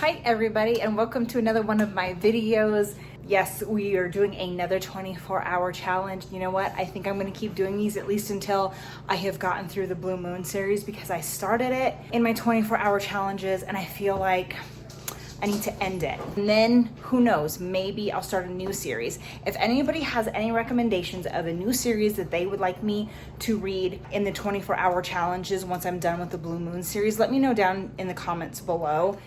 Hi everybody, and welcome to another one of my videos. Yes, we are doing another 24-hour challenge. You know what? I think I'm going to keep doing these at least until I have gotten through the Blue Moon series, because I started it in my 24-hour challenges and I feel like I need to end it. And then who knows, maybe I'll start a new series. If anybody has any recommendations of a new series that they would like me to read in the 24-hour challenges once I'm done with the Blue Moon series, let me know down in the comments below.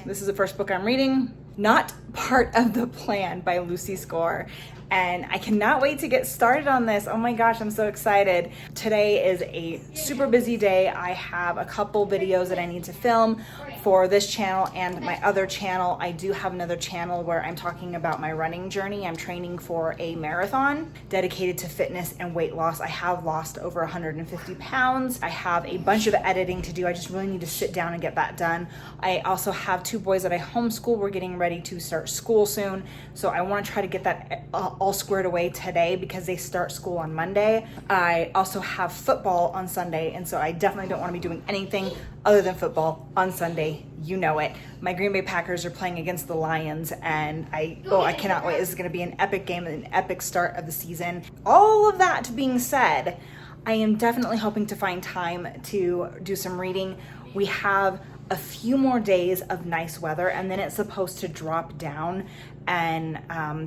This is the first book I'm reading, Not Part of the Plan by Lucy Score. And I cannot wait to get started on this. Oh my gosh, I'm so excited. Today is a super busy day. I have a couple videos that I need to film for this channel and my other channel. I do have another channel where I'm talking about my running journey. I'm training for a marathon dedicated to fitness and weight loss. I have lost over 150 pounds. I have a bunch of editing to do. I just really need to sit down and get that done. I also have two boys that I homeschool. We're getting ready to start school soon. So I want to try to get that all squared away today because they start school on Monday. I also have football on Sunday, and so I definitely don't want to be doing anything other than football on Sunday. You know it. My Green Bay Packers are playing against the Lions, and I cannot wait. This is going to be an epic game and an epic start of the season. All of that being said, I am definitely hoping to find time to do some reading. We have a few more days of nice weather, and then it's supposed to drop down, and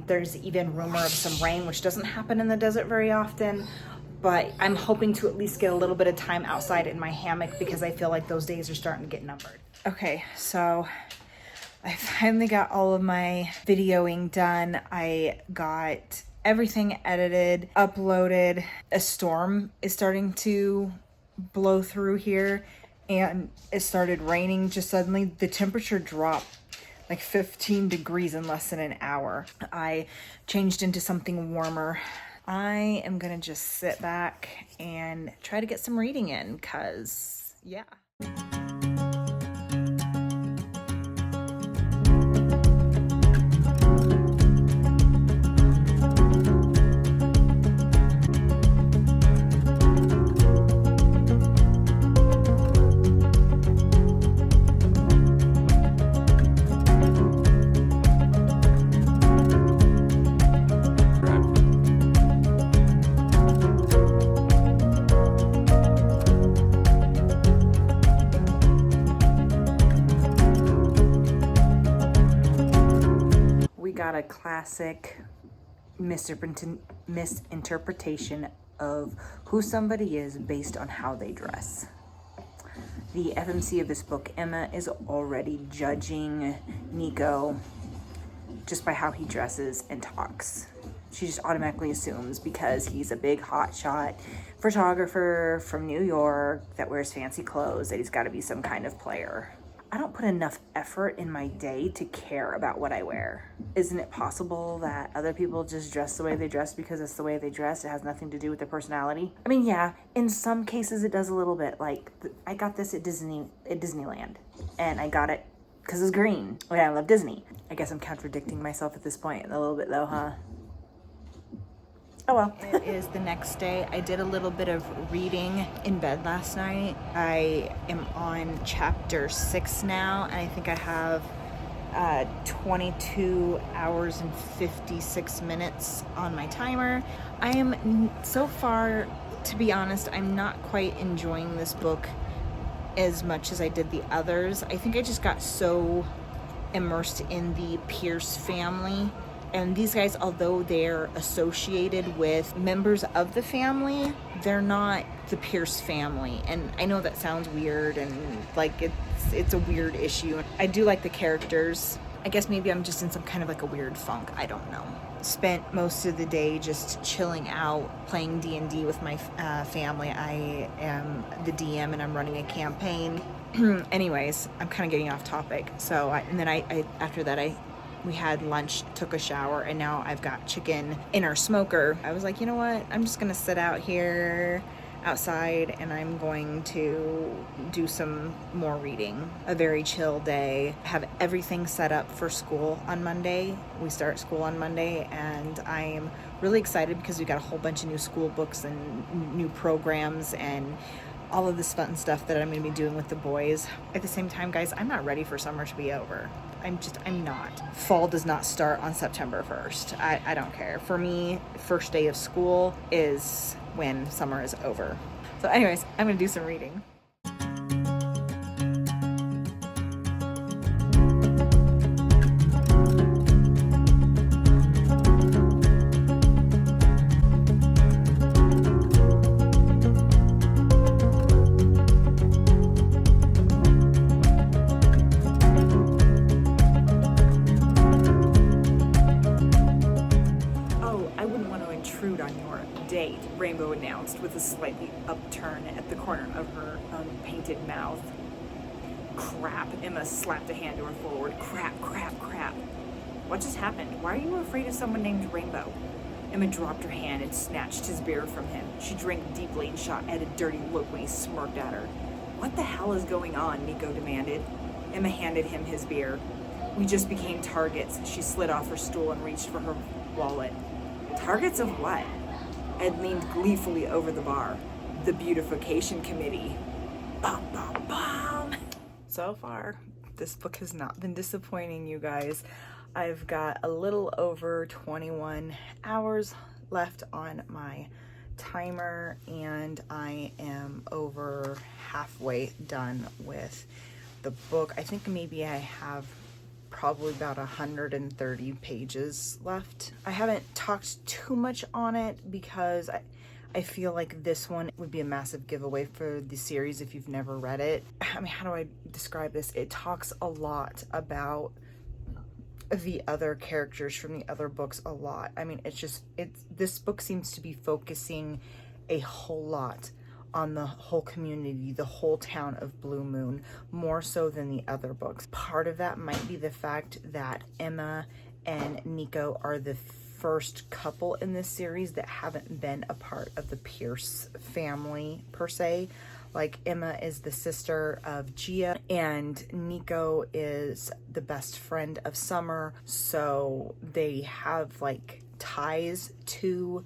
there's even rumor of some rain, which doesn't happen in the desert very often. But I'm hoping to at least get a little bit of time outside in my hammock because I feel like those days are starting to get numbered. Okay, so I finally got all of my videoing done. I got everything edited, uploaded. A storm is starting to blow through here, and it started raining just suddenly. The temperature dropped like 15 degrees in less than an hour. I changed into something warmer. I am gonna just sit back and try to get some reading in, cause yeah. Got a classic misinterpretation of who somebody is based on how they dress. The FMC of this book, Emma, is already judging Nico just by how he dresses and talks. She just automatically assumes because he's a big hotshot photographer from New York that wears fancy clothes that he's got to be some kind of player. I don't put enough effort in my day to care about what I wear. Isn't it possible that other people just dress the way they dress because it's the way they dress? It has nothing to do with their personality. I mean, yeah, in some cases it does a little bit. Like, I got this at Disneyland, and I got it because it's green. And I love Disney. I guess I'm contradicting myself at this point a little bit though, huh? Oh well. It is the next day. I did a little bit of reading in bed last night. I am on chapter 6 now, and I think I have 22 hours and 56 minutes on my timer. I am, so far, to be honest, I'm not quite enjoying this book as much as I did the others. I think I just got so immersed in the Pierce family. And these guys, although they're associated with members of the family, they're not the Pierce family. And I know that sounds weird, and like it's a weird issue. I do like the characters. I guess maybe I'm just in some kind of like a weird funk. I don't know. Spent most of the day just chilling out, playing D&D with my family. I am the DM and I'm running a campaign. Anyways, I'm kind of getting off topic. So after that, we had lunch, took a shower, and now I've got chicken in our smoker. I was like, you know what? I'm just gonna sit out here outside and I'm going to do some more reading. A very chill day. Have everything set up for school on Monday. We start school on Monday, and I am really excited because we got a whole bunch of new school books and new programs and all of this fun stuff that I'm going to be doing with the boys. At the same time, guys, I'm not ready for summer to be over. I'm not. Fall does not start on September 1st. I don't care. For me, first day of school is when summer is over. So anyways, I'm gonna do some reading. On your date, Rainbow announced with a slightly upturn at the corner of her painted mouth. Crap, Emma slapped a hand to her forward. Crap. What just happened? Why are you afraid of someone named Rainbow? Emma dropped her hand and snatched his beer from him. She drank deeply and shot Ed a dirty look when he smirked at her. What the hell is going on? Nico demanded. Emma handed him his beer. We just became targets. She slid off her stool and reached for her wallet. Targets of what? Ed leaned gleefully over the bar. The Beautification Committee. Bum, bum, bum. So far, this book has not been disappointing, you guys. I've got a little over 21 hours left on my timer, and I am over halfway done with the book. I think maybe I have probably about 130 pages left. I haven't talked too much on it because I feel like this one would be a massive giveaway for the series if you've never read it. I mean, how do I describe this? It talks a lot about the other characters from the other books a lot. I mean, this book seems to be focusing a whole lot on the whole community, the whole town of Blue Moon, more so than the other books. Part of that might be the fact that Emma and Nico are the first couple in this series that haven't been a part of the Pierce family per se. Like, Emma is the sister of Gia and Nico is the best friend of Summer, so they have like ties to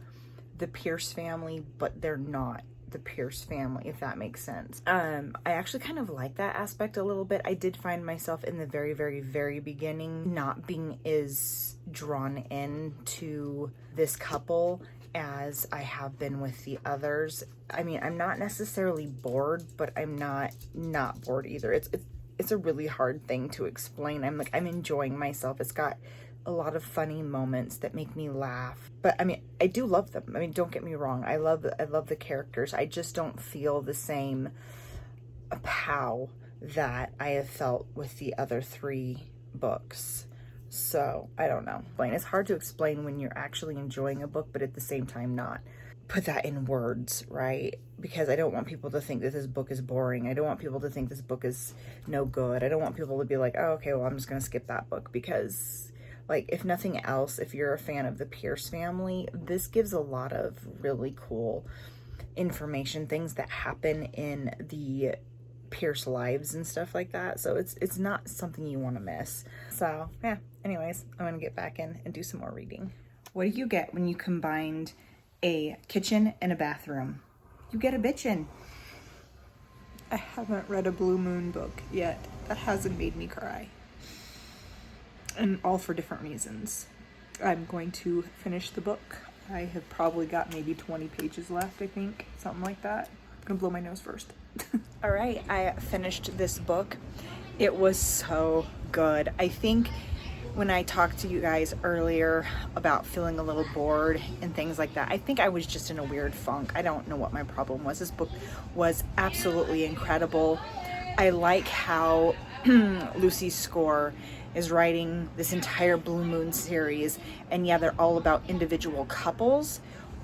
the Pierce family, but they're not the Pierce family, if that makes sense. I actually kind of like that aspect a little bit. I did find myself in the very, very, very beginning not being as drawn into this couple as I have been with the others. I mean, I'm not necessarily bored, but I'm not bored either. It's a really hard thing to explain. I'm enjoying myself. It's got a lot of funny moments that make me laugh. But I mean, I do love them. I mean, don't get me wrong. I love the characters. I just don't feel the same pow that I have felt with the other three books. So I don't know. It's hard to explain when you're actually enjoying a book, but at the same time not. Put that in words, right? Because I don't want people to think that this book is boring. I don't want people to think this book is no good. I don't want people to be like, oh, okay, well, I'm just going to skip that book because, like, if nothing else, if you're a fan of the Pierce family, this gives a lot of really cool information, things that happen in the Pierce lives and stuff like that. So it's not something you want to miss. So yeah, anyways, I'm going to get back in and do some more reading. What do you get when you combined a kitchen and a bathroom? You get a bitchin'. I haven't read a Blue Moon book yet. That hasn't made me cry. And all for different reasons. I'm going to finish the book. I have probably got maybe 20 pages left, I think. Something like that. I'm gonna blow my nose first. All right, I finished this book. It was so good. I think when I talked to you guys earlier about feeling a little bored and things like that, I think I was just in a weird funk. I don't know what my problem was. This book was absolutely incredible. I like how Lucy Score is writing this entire Blue Moon series, and yeah, they're all about individual couples,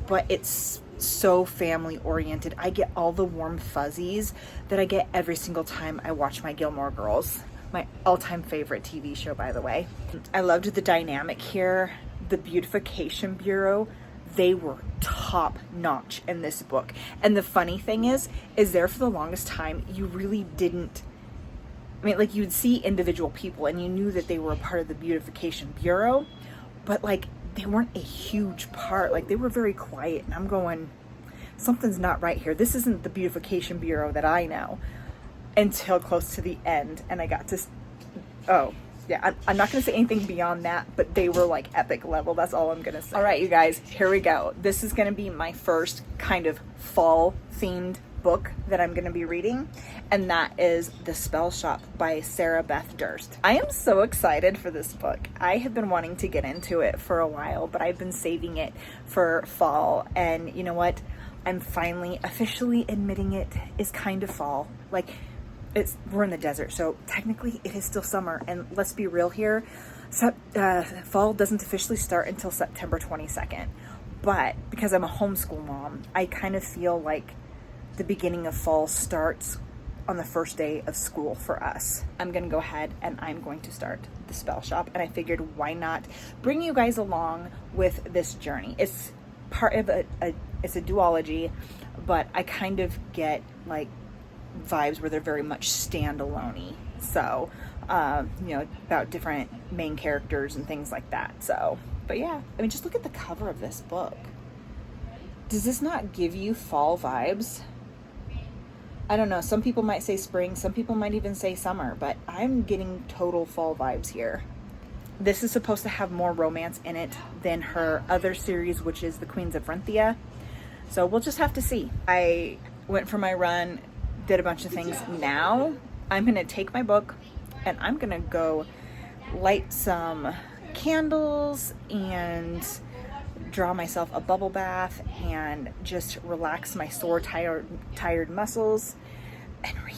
but it's so family oriented. I get all the warm fuzzies that I get every single time I watch my Gilmore Girls, my all-time favorite TV show, by the way. I loved the dynamic here. The Beautification Bureau, they were top notch in this book. And the funny thing is there for the longest time, you really didn't, I mean, like, you'd see individual people and you knew that they were a part of the Beautification Bureau, but like, they weren't a huge part. Like, they were very quiet, and I'm going, something's not right here. This isn't the Beautification Bureau that I know, until close to the end. And I got to, oh, yeah, I'm not going to say anything beyond that, but they were like epic level. That's all I'm going to say. All right, you guys, here we go. This is going to be my first kind of fall themed book that I'm going to be reading, and that is The Spell Shop by Sarah Beth Durst. I am so excited for this book. I have been wanting to get into it for a while, but I've been saving it for fall, and you know what? I'm finally officially admitting it is kind of fall. Like, we're in the desert, so technically it is still summer, and let's be real here, fall doesn't officially start until September 22nd, but because I'm a homeschool mom, I kind of feel like the beginning of fall starts on the first day of school for us. I'm gonna go ahead and I'm going to start The Spell Shop, and I figured why not bring you guys along with this journey. It's part of it's a duology, but I kind of get like vibes where they're very much standalone-y. So, you know, about different main characters and things like that. So, but yeah, I mean, just look at the cover of this book. Does this not give you fall vibes? I don't know. Some people might say spring. Some people might even say summer, but I'm getting total fall vibes here. This is supposed to have more romance in it than her other series, which is The Queens of Renthia. So we'll just have to see. I went for my run, did a bunch of things. Now I'm going to take my book and I'm going to go light some candles and draw myself a bubble bath and just relax my sore, tired muscles and read.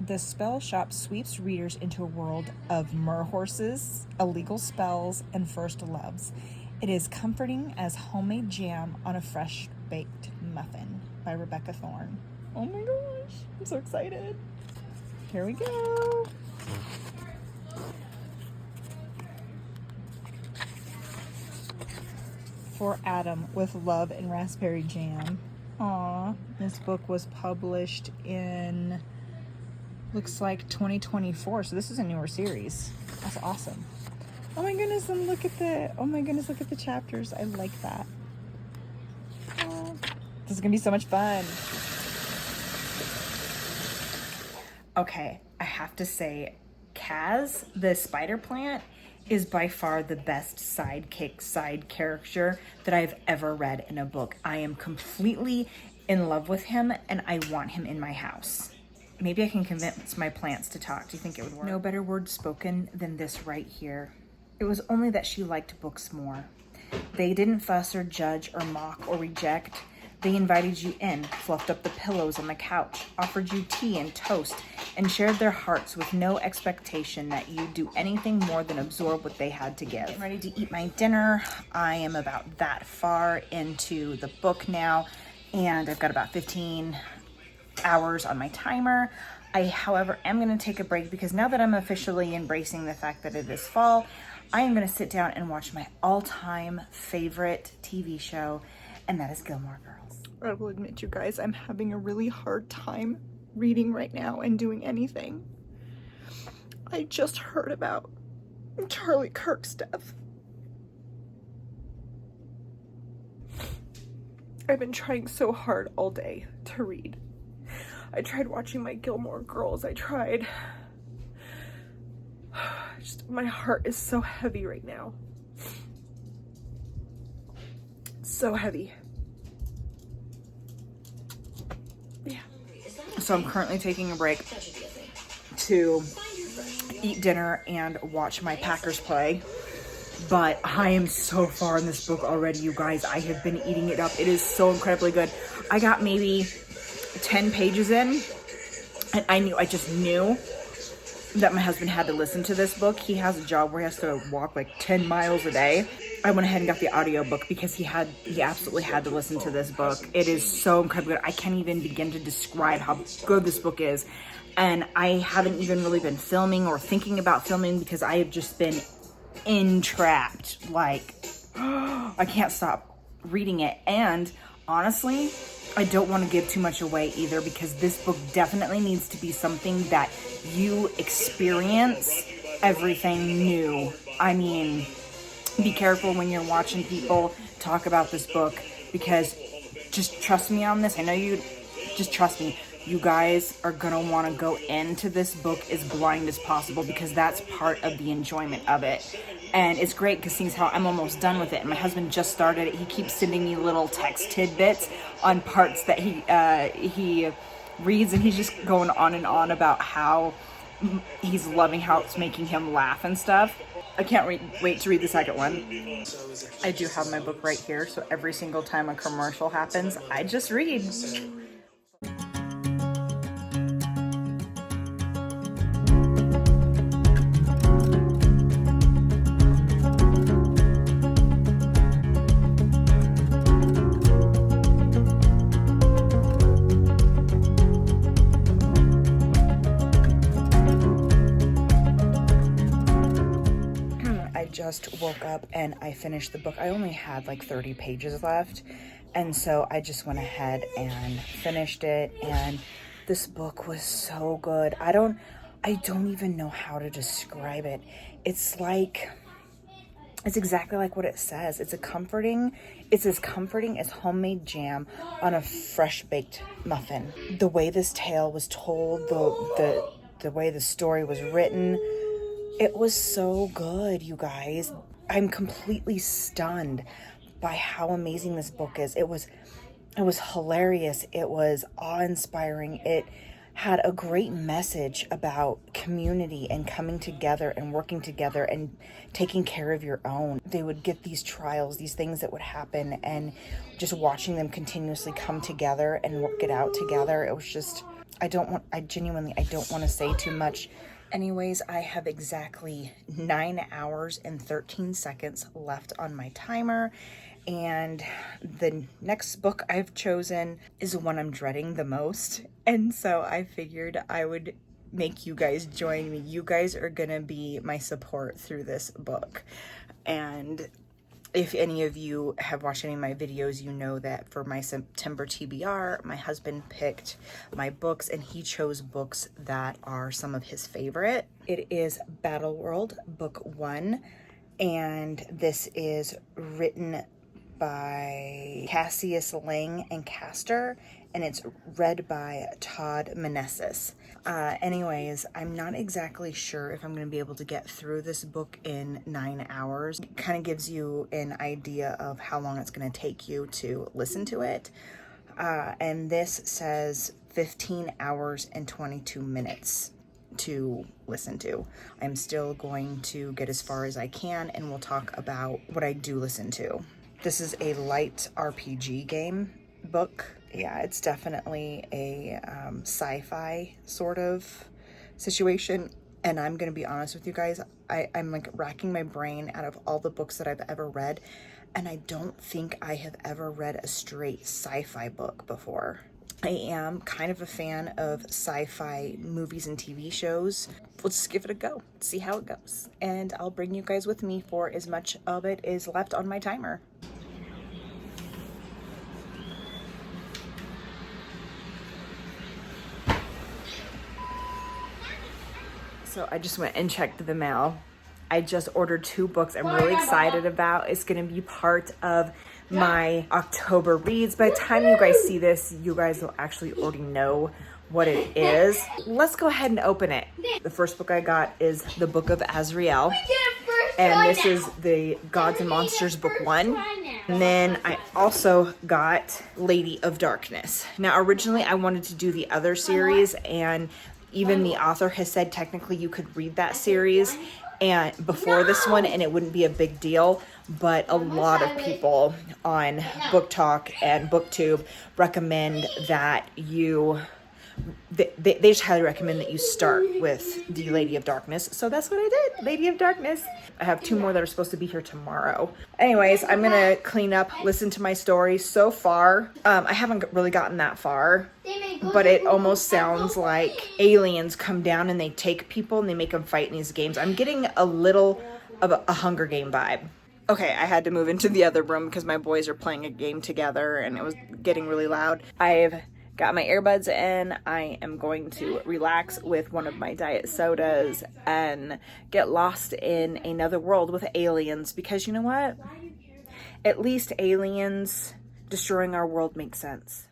The Spell Shop sweeps readers into a world of merhorses, illegal spells, and first loves. It is comforting as homemade jam on a fresh baked muffin by Rebecca Thorne. Oh my gosh, I'm so excited. Here we go. For Adam with Love and Raspberry Jam. Aw, this book was published in, looks like 2024, so this is a newer series. That's awesome. Oh my goodness, and look at the chapters. I like that. Oh, this is gonna be so much fun. Okay, I have to say, Kaz, the spider plant, is by far the best side character that I've ever read in a book. I am completely in love with him and I want him in my house. Maybe I can convince my plants to talk. Do you think it would work? No better word spoken than this right here. It was only that she liked books more. They didn't fuss or judge or mock or reject. They invited you in, fluffed up the pillows on the couch, offered you tea and toast, and shared their hearts with no expectation that you'd do anything more than absorb what they had to give. I'm ready to eat my dinner. I am about that far into the book now, and I've got about 15 hours on my timer. I, however, am going to take a break because now that I'm officially embracing the fact that it is fall, I am going to sit down and watch my all-time favorite TV show, and that is Gilmore Girls. I will admit, you guys, I'm having a really hard time reading right now and doing anything. I just heard about Charlie Kirk's death. I've been trying so hard all day to read. I tried watching my Gilmore Girls. I tried. Just, my heart is so heavy right now. So heavy. Yeah. So I'm currently taking a break to eat dinner and watch my Packers play. But I am so far in this book already, you guys. I have been eating it up. It is so incredibly good. I got maybe 10 pages in, and I just knew that my husband had to listen to this book. He has a job where he has to walk like 10 miles a day. I went ahead and got the audiobook because he absolutely had to listen to this book. It is so incredibly good. I can't even begin to describe how good this book is. And I haven't even really been filming or thinking about filming because I have just been entrapped. Like, I can't stop reading it. And honestly, I don't want to give too much away either because this book definitely needs to be something that you experience everything new. I mean, be careful when you're watching people talk about this book because just trust me on this. I know you, just trust me. You guys are gonna want to go into this book as blind as possible, because that's part of the enjoyment of it. And it's great because seeing how I'm almost done with it, and my husband just started it. He keeps sending me little text tidbits on parts that he reads, and he's just going on and on about how he's loving how it's making him laugh and stuff. I can't wait to read the second one. I do have my book right here, so every single time a commercial happens, I just read. Just woke up and I finished the book. I only had like 30 pages left, and so I just went ahead and finished it, and this book was so good. I don't even know how to describe it. It's exactly like what it says. It's as comforting as homemade jam on a fresh baked muffin. The way this tale was told, the way the story was written, it was so good, you guys. I'm completely stunned by how amazing this book is. It was hilarious. It was awe-inspiring. It had a great message about community and coming together and working together and taking care of your own. They would get these trials, these things that would happen, and just watching them continuously come together and work it out together. It was just, I don't want to say too much. Anyways, I have exactly 9 hours and 13 seconds left on my timer, and the next book I've chosen is the one I'm dreading the most, and so I figured I would make you guys join me. You guys are gonna be my support through this book, and if any of you have watched any of my videos, you know that for my September TBR, my husband picked my books, and he chose books that are some of his favorite. It is Battleworld, Book 1, and this is written by Cassius Lang and Castor, and it's read by Todd Manessis. Anyways, I'm not exactly sure if I'm going to be able to get through this book in 9 hours. It kind of gives you an idea of how long it's going to take you to listen to it. And this says 15 hours and 22 minutes to listen to. I'm still going to get as far as I can, and we'll talk about what I do listen to. This is a light RPG game book. Yeah, it's definitely a sci-fi sort of situation. And I'm going to be honest with you guys, I'm like racking my brain out of all the books that I've ever read, and I don't think I have ever read a straight sci-fi book before. I am kind of a fan of sci-fi movies and TV shows. Let's just give it a go, see how it goes. And I'll bring you guys with me for as much of it is left on my timer. So I just went and checked the mail. I just ordered 2 books I'm really excited about. It's gonna be part of my October reads. By the time you guys see this, you guys will actually already know what it is. Let's go ahead and open it. The first book I got is the Book of Azrael. And this is the Gods and Monsters Book 1. And then I also got Lady of Darkness. Now originally I wanted to do the other series, and even the author has said technically you could read that series and before this one and it wouldn't be a big deal, but a lot of people on Book Talk and BookTube recommend that they just highly recommend that you start with the Lady of Darkness. So that's what I did, Lady of Darkness. I have 2 more that are supposed to be here tomorrow. Anyways, I'm gonna clean up, listen to my story. So far, I haven't really gotten that far, but it almost sounds like aliens come down and they take people and they make them fight in these games. I'm getting a little of a Hunger Game vibe. Okay, I had to move into the other room because my boys are playing a game together and it was getting really loud. I've got my earbuds in. I am going to relax with one of my diet sodas and get lost in another world with aliens, because you know what? At least aliens destroying our world makes sense.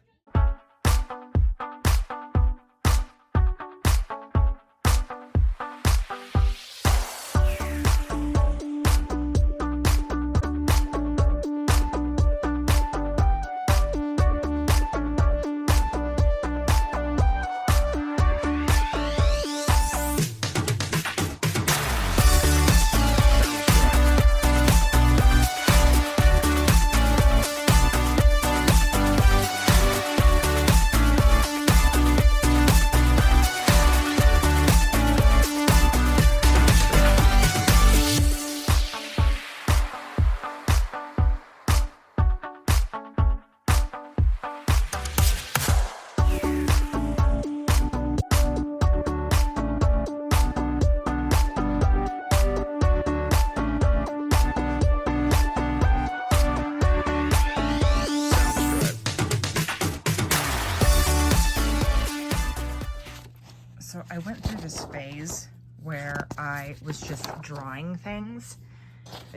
was just drawing things,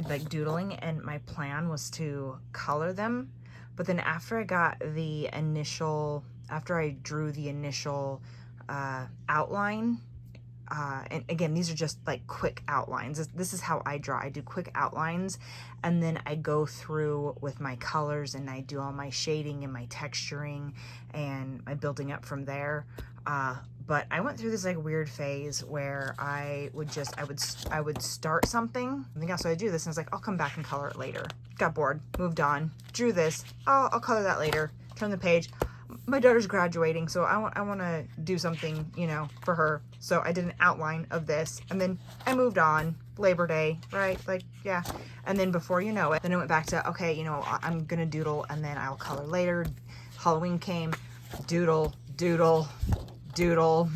like doodling, and my plan was to color them. But then after I drew the initial outline, and again, these are just like quick outlines. This is how I draw. I do quick outlines, and then I go through with my colors and I do all my shading and my texturing and my building up from there. But I went through this like weird phase where I would start something. I think that's why I do this. And I was like, I'll come back and color it later. Got bored, moved on, drew this. I'll color that later. Turn the page. My daughter's graduating, so I want to do something, you know, for her. So I did an outline of this, and then I moved on. Labor Day, right? Like, yeah. And then before you know it, then I went back to, okay, you know, I'm gonna doodle, and then I'll color later. Halloween came, doodle, doodle, doodle,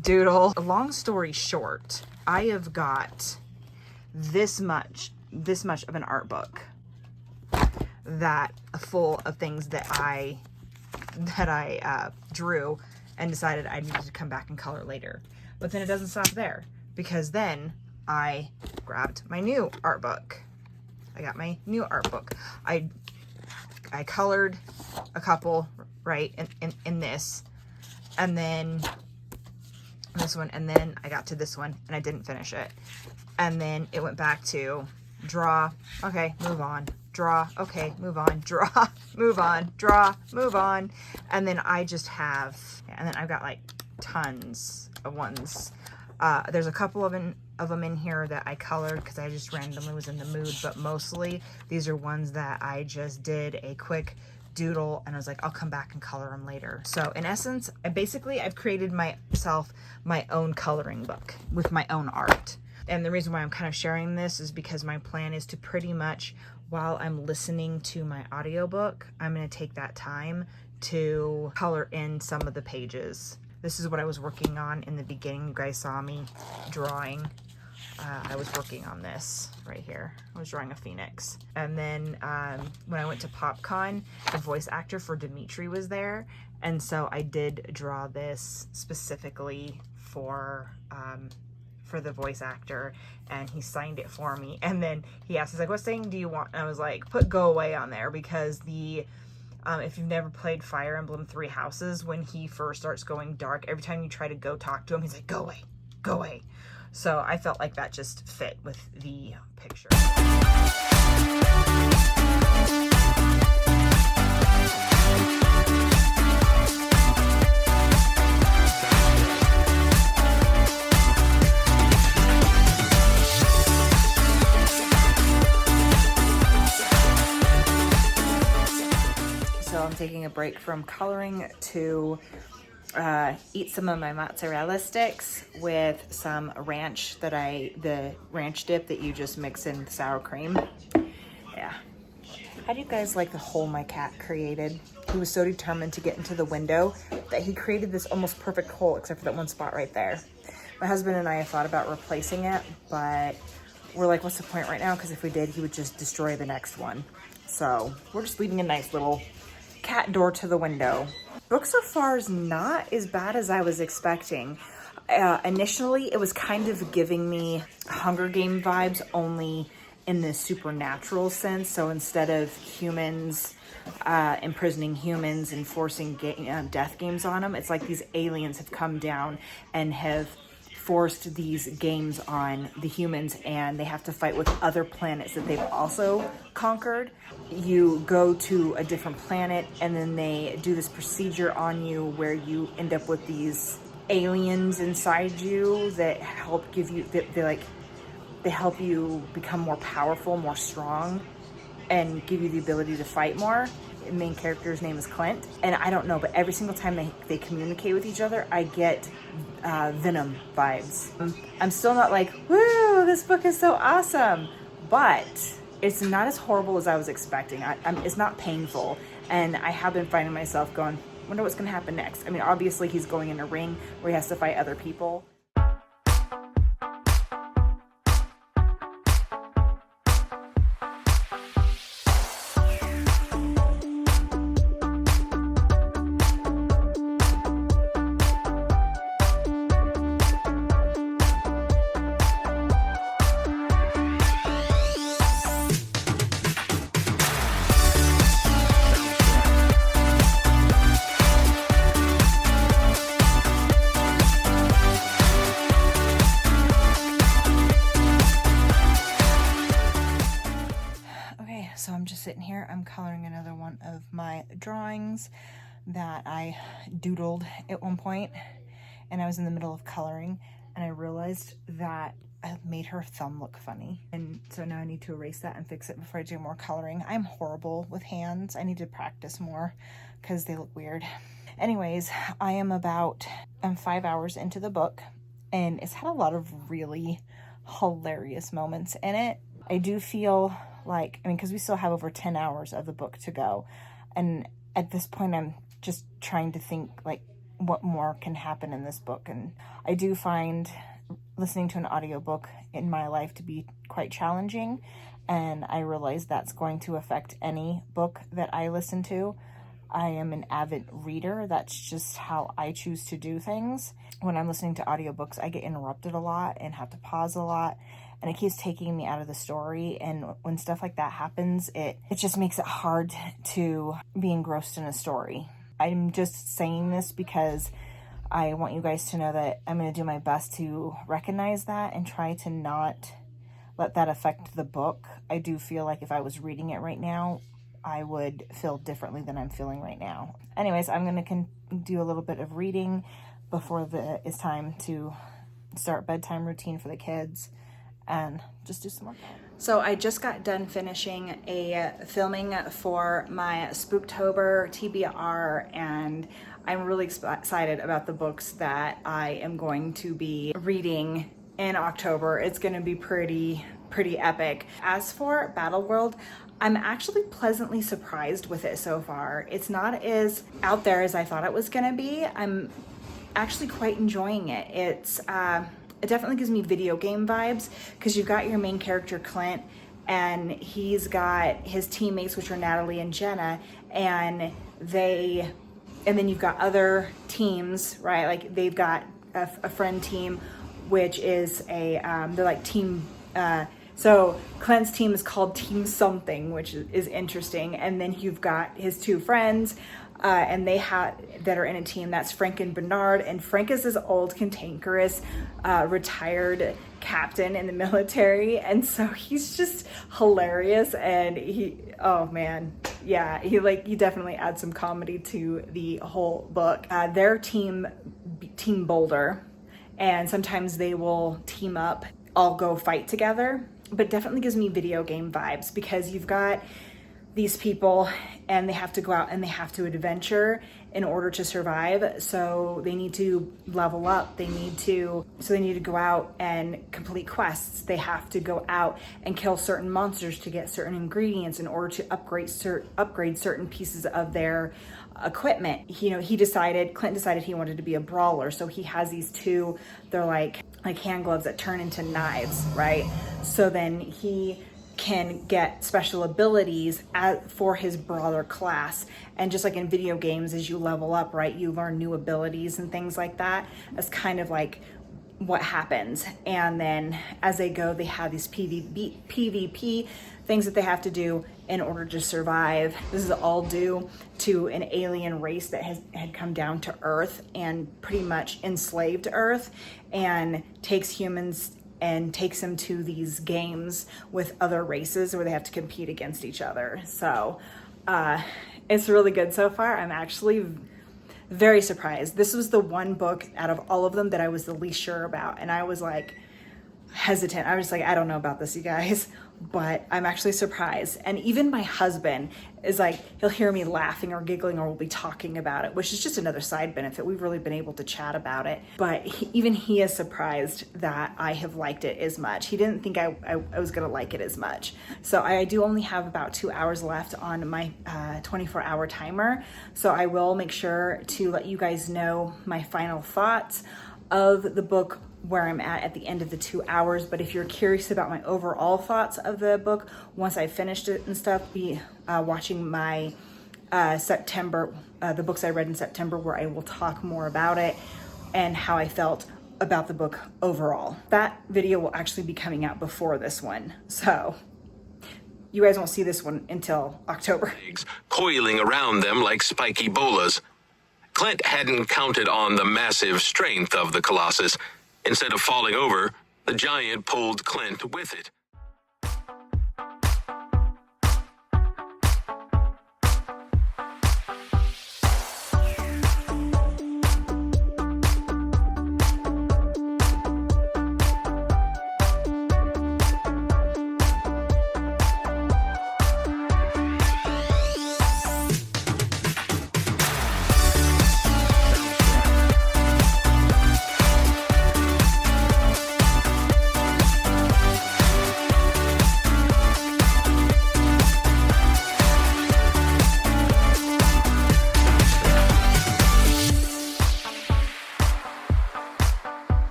doodle. Long story short, I have got this much of an art book that full of things that I drew and decided I needed to come back and color later. But then it doesn't stop there, because then I grabbed my new art book. I got my new art book. I colored a couple, right, in this, and then this one, and then I got to this one and I didn't finish it. And then it went back to draw, okay, move on. Draw, okay, move on, draw, move on, draw, move on. And then I just have, and then I've got like tons of ones. There's a couple of them in here that I colored because I just randomly was in the mood, but mostly these are ones that I just did a quick doodle and I was like, I'll come back and color them later. So in essence, I've created myself my own coloring book with my own art. And the reason why I'm kind of sharing this is because my plan is to pretty much, while I'm listening to my audiobook, I'm going to take that time to color in some of the pages. This is what I was working on in the beginning. You guys saw me drawing. I was working on this right here. I was drawing a phoenix. And then when I went to PopCon, the voice actor for Dimitri was there. And so I did draw this specifically for the voice actor, and he signed it for me. And then he asked, he's like, what saying do you want? And I was like, put go away on there, because if you've never played Fire Emblem Three Houses, when he first starts going dark, every time you try to go talk to him, he's like, go away, go away. So I felt like that just fit with the picture. So I'm taking a break from coloring to eat some of my mozzarella sticks with some ranch the ranch dip that you just mix in with sour cream. Yeah. How do you guys like the hole my cat created? He was so determined to get into the window that he created this almost perfect hole, except for that one spot right there. My husband and I have thought about replacing it, but we're like, what's the point right now? Because if we did, he would just destroy the next one. So we're just leaving a nice little cat door to the window. Book so far is not as bad as I was expecting. Initially, it was kind of giving me Hunger Game vibes, only in the supernatural sense. So instead of humans imprisoning humans and forcing death games on them, it's like these aliens have come down and have forced these games on the humans, and they have to fight with other planets that they've also conquered. You go to a different planet, and then they do this procedure on you where you end up with these aliens inside you that help give you, they help you become more powerful, more strong, and give you the ability to fight more. The main character's name is Clint, and I don't know, but every single time they communicate with each other, I get Venom vibes. I'm still not like, woo, this book is so awesome, but it's not as horrible as I was expecting. It's not painful, and I have been finding myself going, wonder what's going to happen next. I mean, obviously he's going in a ring where he has to fight other people. just sitting here. I'm coloring another one of my drawings that I doodled at one point, and I was in the middle of coloring and I realized that I made her thumb look funny, and so now I need to erase that and fix it before I do more coloring. I'm horrible with hands. I need to practice more because they look weird. Anyways, I'm 5 hours into the book, and it's had a lot of really hilarious moments in it. I do feel like, because we still have over 10 hours of the book to go, and at this point I'm just trying to think like what more can happen in this book. And I do find listening to an audiobook in my life to be quite challenging, and I realize that's going to affect any book that I listen to. I am an avid reader. That's just how I choose to do things. When I'm listening to audiobooks, I get interrupted a lot and have to pause a lot, and it keeps taking me out of the story. And when stuff like that happens, it just makes it hard to be engrossed in a story. I'm just saying this because I want you guys to know that I'm going to do my best to recognize that and try to not let that affect the book. I do feel like if I was reading it right now, I would feel differently than I'm feeling right now. Anyways, I'm going to do a little bit of reading before it's time to start bedtime routine for the kids and just do some more. So I just got done finishing a filming for my Spooktober TBR, and I'm really excited about the books that I am going to be reading in October. It's going to be pretty epic. As for Battleworld, I'm actually pleasantly surprised with it so far. It's not as out there as I thought it was going to be. I'm actually quite enjoying it. It definitely gives me video game vibes because you've got your main character Clint, and he's got his teammates, which are Natalie and Jenna, and then you've got other teams, right? Like they've got a friend team, which is they're like team, so Clint's team is called Team Something, which is interesting. And then you've got his two friends, and that are in a team. That's Frank and Bernard. And Frank is this old, cantankerous, retired captain in the military. And so he's just hilarious. And he definitely adds some comedy to the whole book. Their team Boulder, and sometimes they will team up, all go fight together, but definitely gives me video game vibes because you've got these people and they have to go out and they have to adventure in order to survive. So they need to level up. They need to go out and complete quests. They have to go out and kill certain monsters to get certain ingredients in order to upgrade certain pieces of their equipment. Clint decided he wanted to be a brawler. So he has these two, they're like hand gloves that turn into knives, right? So then he can get special abilities for his brawler class. And just like in video games, as you level up, right, you learn new abilities and things like that. That's kind of like what happens. And then as they go, they have these PvP things that they have to do in order to survive. This is all due to an alien race that had come down to Earth and pretty much enslaved Earth and takes humans and takes them to these games with other races where they have to compete against each other. So it's really good so far. I'm actually very surprised. This was the one book out of all of them that I was the least sure about. And I was like hesitant. I was just like, I don't know about this, you guys, but I'm actually surprised. And even my husband is like, he'll hear me laughing or giggling or we'll be talking about it, which is just another side benefit. We've really been able to chat about it, but even he is surprised that I have liked it as much. He didn't think I was going to like it as much. So I do only have about 2 hours left on my 24-hour timer. So I will make sure to let you guys know my final thoughts of the book, where I'm at the end of the 2 hours. But if you're curious about my overall thoughts of the book, once I finished it and stuff, be watching my September, the books I read in September, where I will talk more about it and how I felt about the book overall. That video will actually be coming out before this one. So you guys won't see this one until October. Coiling around them like spiky bolas. Clint hadn't counted on the massive strength of the Colossus. Instead of falling over, the giant pulled Clint with it.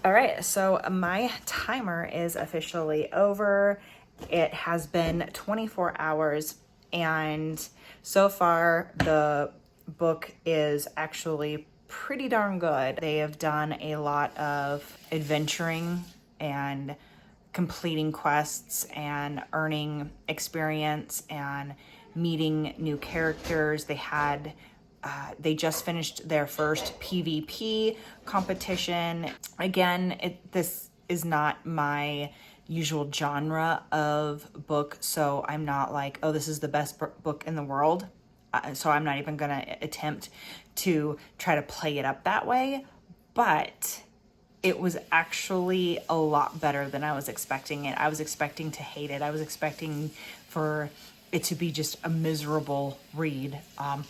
All right, so my timer is officially over. It has been 24 hours, and so far the book is actually pretty darn good. They have done a lot of adventuring and completing quests and earning experience and meeting new characters. They just finished their first PvP competition. Again, this is not my usual genre of book, so I'm not like, oh, this is the best book in the world. So I'm not even gonna attempt to try to play it up that way, but it was actually a lot better than I was expecting it. I was expecting to hate it. I was expecting for it to be just a miserable read.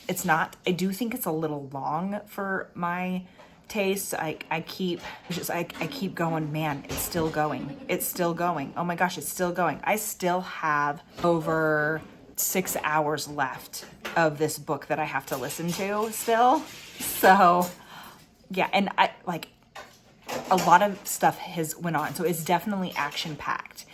It's not. I do think it's a little long for my taste. I keep going, man, it's still going. It's still going. Oh my gosh, it's still going. I still have over 6 hours left of this book that I have to listen to still. So yeah, and I like a lot of stuff has went on. So it's definitely action packed.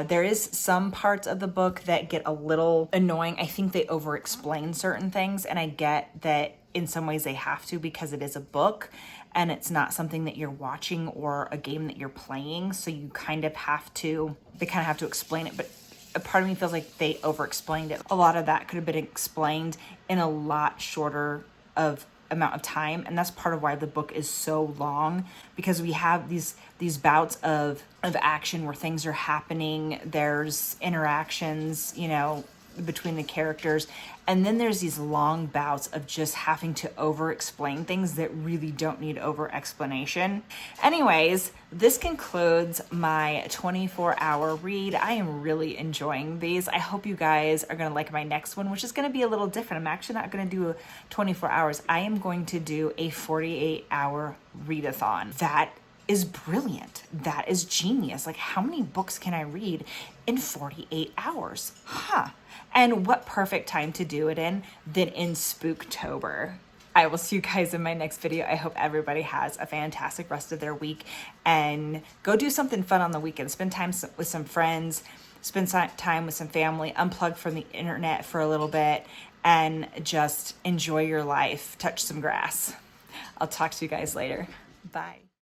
There is some parts of the book that get a little annoying. I think they over-explain certain things, and I get that in some ways they have to because it is a book and it's not something that you're watching or a game that you're playing. So they kind of have to explain it, but a part of me feels like they over-explained it. A lot of that could have been explained in a lot shorter amount of time, and that's part of why the book is so long, because we have these bouts of action where things are happening, there's interactions, between the characters, and then there's these long bouts of just having to over explain things that really don't need over explanation. Anyways, this concludes my 24-hour read. I am really enjoying these. I hope you guys are going to like my next one, which is going to be a little different. I'm actually not going to do 24 hours. I am going to do a 48-hour readathon. That is brilliant. That is genius. Like, how many books can I read in 48 hours? And what perfect time to do it in than in Spooktober. I will see you guys in my next video. I hope everybody has a fantastic rest of their week, and go do something fun on the weekend. Spend time with some friends, spend time with some family, unplug from the internet for a little bit, and just enjoy your life. Touch some grass. I'll talk to you guys later. Bye.